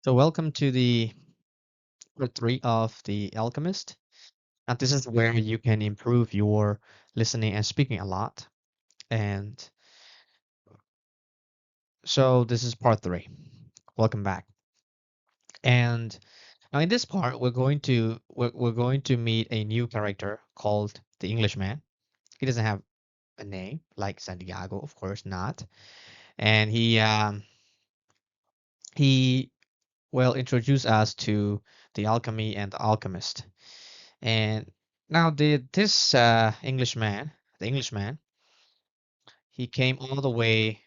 So welcome to the part three of the Alchemist. And this is where you can improve your listening and speaking a lot. And so this is part three. Welcome back. And now in this part, we're going to meet a new character called the Englishman. He doesn't have a name like Santiago, of course not. And he will introduce us to the alchemy and the alchemist. And now this Englishman, the Englishman, he came all the way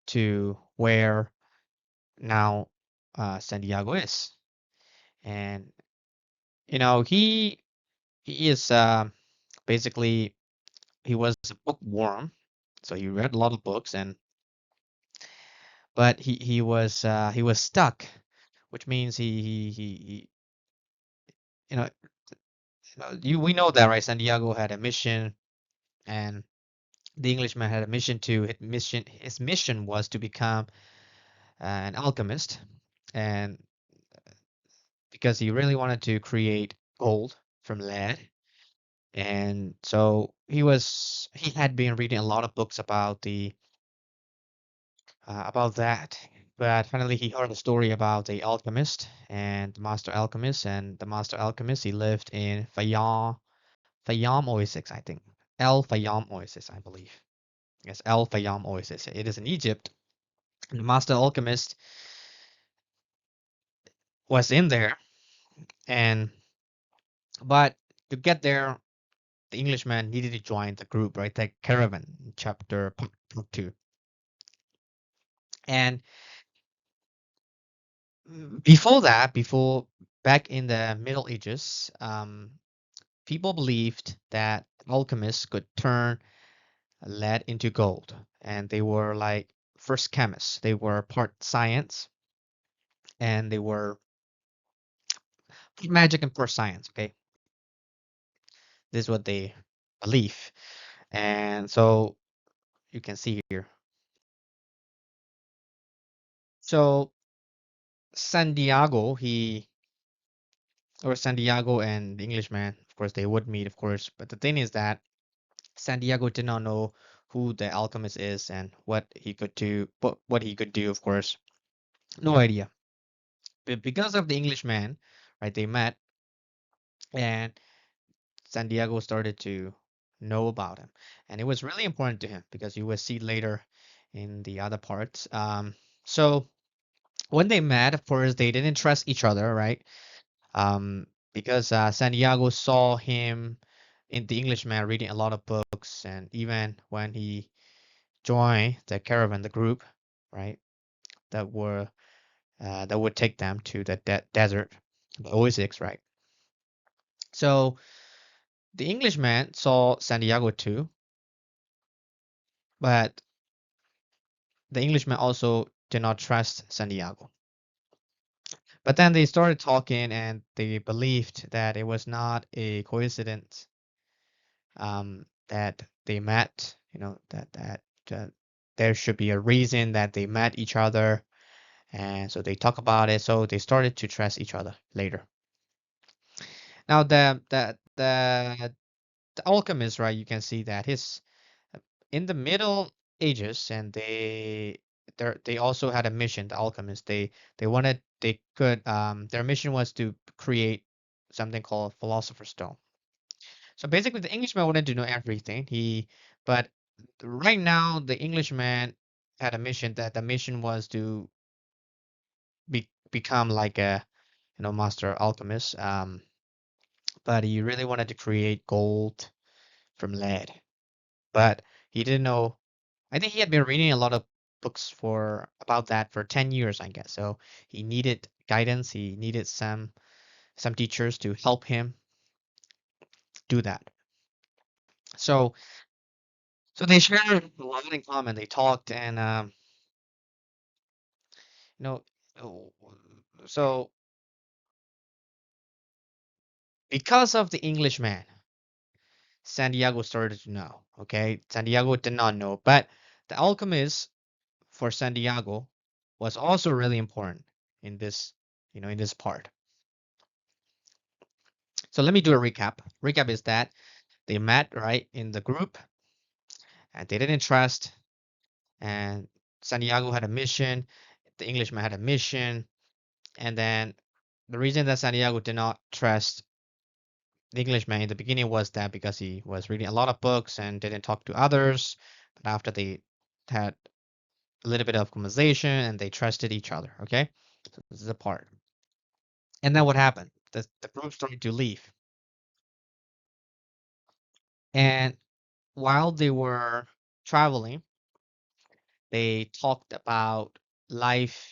to where now Santiago is, and he is basically he was a bookworm, so he read a lot of books, and but he was stuck, which means he you know we know that, right? Santiago had a mission, and the Englishman had a mission too. His mission was to become an alchemist, and because he really wanted to create gold from lead. And so he had been reading a lot of books about that. But finally he heard a story about the alchemist and the master alchemist, and the master alchemist, he lived in Fayum Oasis, I think. El Fayum Oasis, I believe. Yes, El Fayum Oasis. It is in Egypt. And the master alchemist was in there, and but to get there, the Englishman needed to join the group, right? The caravan, chapter part two. And before that, before back in the Middle Ages, people believed that alchemists could turn lead into gold, and they were like first chemists. They were part science, and they were part magic and part science. Okay, this is what they believe, and so you can see here. So Santiago, he Santiago and the Englishman, of course, they would meet, of course. But the thing is that Santiago did not know who the alchemist is and what he could do, what he could do, of course. No idea. But because of the Englishman, right, they met, and Santiago started to know about him. And it was really important to him because you will see later in the other parts. So when they met, of course, they didn't trust each other, right? Because Santiago saw him in the Englishman reading a lot of books, and even when he joined the caravan, the group, right, that were that would take them to the desert, the oasis, right. So the Englishman saw Santiago too, but the Englishman also did not trust Santiago. But then they started talking, and they believed that it was not a coincidence that they met, that there should be a reason that they met each other. And so they talk about it. So they started to trust each other later. Now the alchemist, right? You can see that his in the Middle Ages, and they also had a mission. The alchemists, they could their mission was to create something called philosopher's stone. So basically, the Englishman wanted to know everything. But right now, the Englishman had a mission. That the mission was to become like a master alchemist. But he really wanted to create gold from lead. But he didn't know. I think he had been reading a lot of books for about that for 10 years, I guess. So he needed guidance. He needed some teachers to help him do that. So so they shared a lot in common. They talked, and you know, oh, so because of the Englishman, Santiago started to know. Okay, Santiago did not know, but the alchemist for Santiago was also really important. in this, in this part. So let me do a recap. Recap is that they met, right, in the group, and they didn't trust, and Santiago had a mission, the Englishman had a mission, and then the reason that Santiago did not trust the Englishman in the beginning was that because he was reading a lot of books and didn't talk to others. But after they had a little bit of conversation and they trusted each other, okay? So this is a part. And then what happened? The group started to leave. And while they were traveling, they talked about life,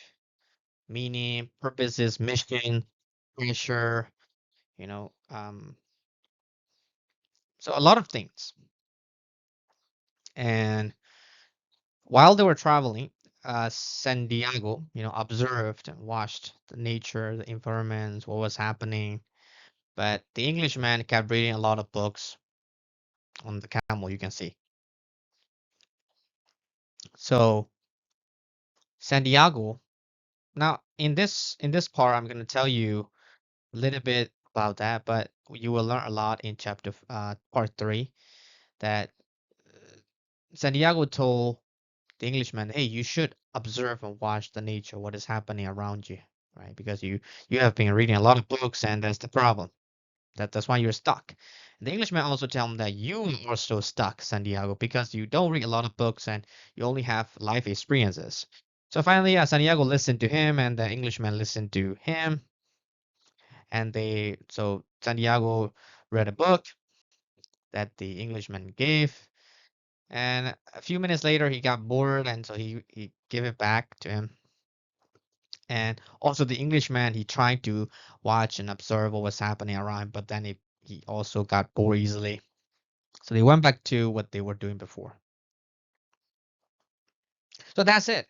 meaning, purposes, mission, pressure, you know, so a lot of things. And while they were traveling, San Diego, observed and watched the nature, the environment, what was happening. But the Englishman kept reading a lot of books on the camel, you can see. So San Diego, now in this part, I'm going to tell you a little bit about that, but you will learn a lot in chapter part 3 that San Diego told the Englishman, hey, you should observe and watch the nature, what is happening around you, right? Because you have been reading a lot of books, and that's the problem. That's why you're stuck. And the Englishman also tell him that you are also stuck, Santiago, because you don't read a lot of books and you only have life experiences. So finally, Santiago listened to him, and the Englishman listened to him, and so Santiago read a book that the Englishman gave. And a few minutes later, he got bored, and so he gave it back to him. And also the Englishman, he tried to watch and observe what was happening around, but then he also got bored easily. So they went back to what they were doing before. So that's it.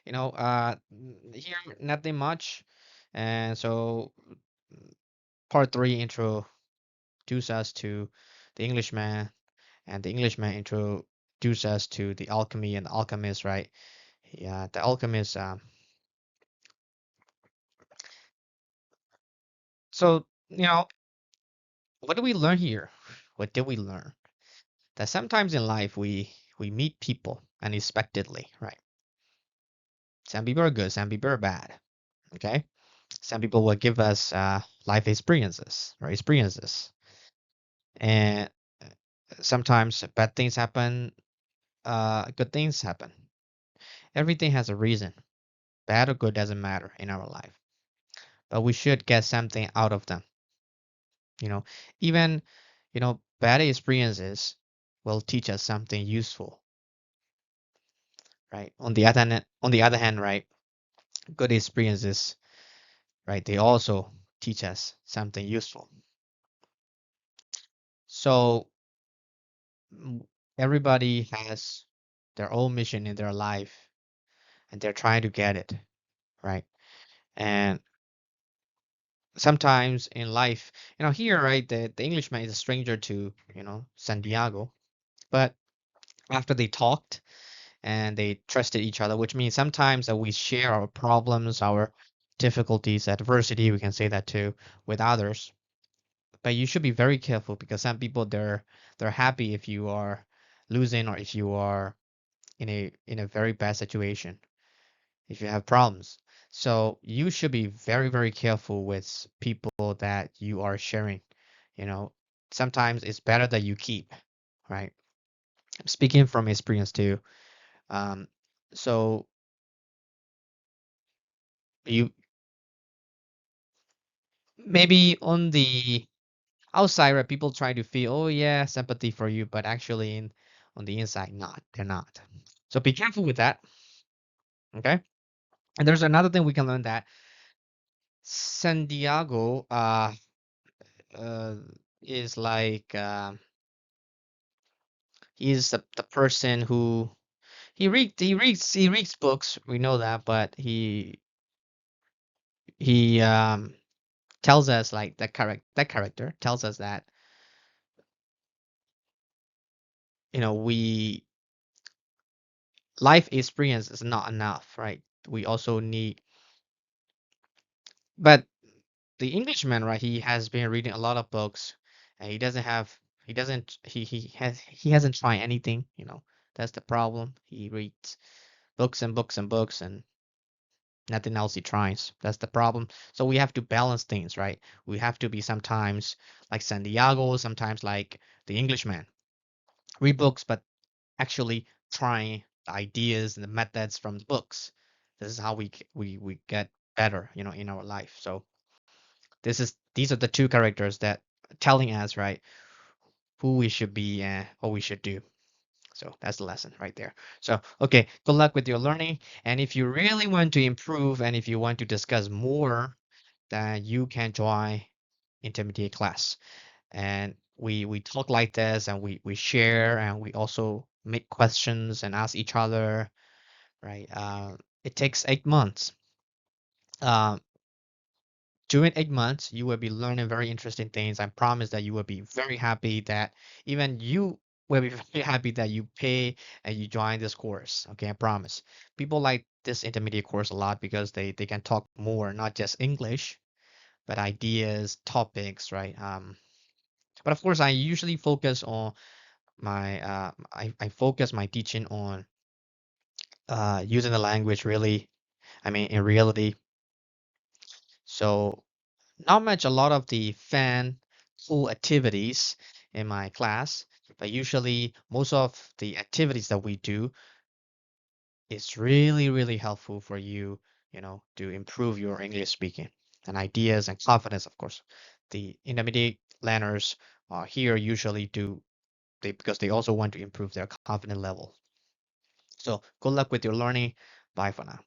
Here nothing much. And so part 3 introduce us to the Englishman, and the Englishman introduce us to the alchemy and the alchemist, right? Yeah, the alchemist. So what do we learn here? What did we learn? That sometimes in life we meet people unexpectedly, right? Some people are good, some people are bad. Okay, some people will give us life experiences or experiences, and sometimes bad things happen, good things happen. Everything has a reason. Bad or good doesn't matter in our life, but we should get something out of them. You know, even bad experiences will teach us something useful, right? On the other hand, right, good experiences, right? They also teach us something useful. So mm, everybody has their own mission in their life, and they're trying to get it, right? And sometimes in life, here, right, the Englishman is a stranger to, Santiago, but after they talked and they trusted each other, which means sometimes that we share our problems, our difficulties, adversity, we can say that too, with others. But you should be very careful because some people they're happy if you are losing or if you are in a very bad situation, if you have problems. So you should be very, very careful with people that you are sharing. You know, Sometimes it's better that you keep, right? Speaking from experience too. Um, so you maybe on the outside, right, people try to feel, oh yeah, sympathy for you, but actually on the inside, not. They're not. So be careful with that. Okay. And there's another thing we can learn that Santiago uh is like he's the person who he reads books, we know that, but he tells us like that character tells us that we life experience is not enough, right? We also need But the Englishman, right? He has been reading a lot of books, and he hasn't tried anything. That's the problem. He reads books and books and books, and nothing else he tries. That's the problem. So we have to balance things, right? We have to be sometimes like Santiago, sometimes like the Englishman. Read books, but actually trying the ideas and the methods from the books. This is how we get better, in our life. So these are the two characters that telling us, right, who we should be and what we should do. So that's the lesson right there. So, okay, good luck with your learning. And if you really want to improve and if you want to discuss more, then you can join intermediate class. And we talk like this and we share and we also make questions and ask each other, right? It takes 8 months. Um, During 8 months, you will be learning very interesting things. I promise that you will be very happy that even you will be very happy that you pay and you join this course. Okay, I promise. People like this intermediate course a lot because they can talk more, not just English, but ideas, topics, right? But of course, I usually focus on I focus my teaching on using the language really, I mean, in reality. So not much a lot of the fan cool activities in my class, but usually most of the activities that we do is really, really helpful for you, to improve your English speaking and ideas and confidence, of course. The intermediate learners are here usually because they also want to improve their confidence level. So good luck with your learning. Bye for now.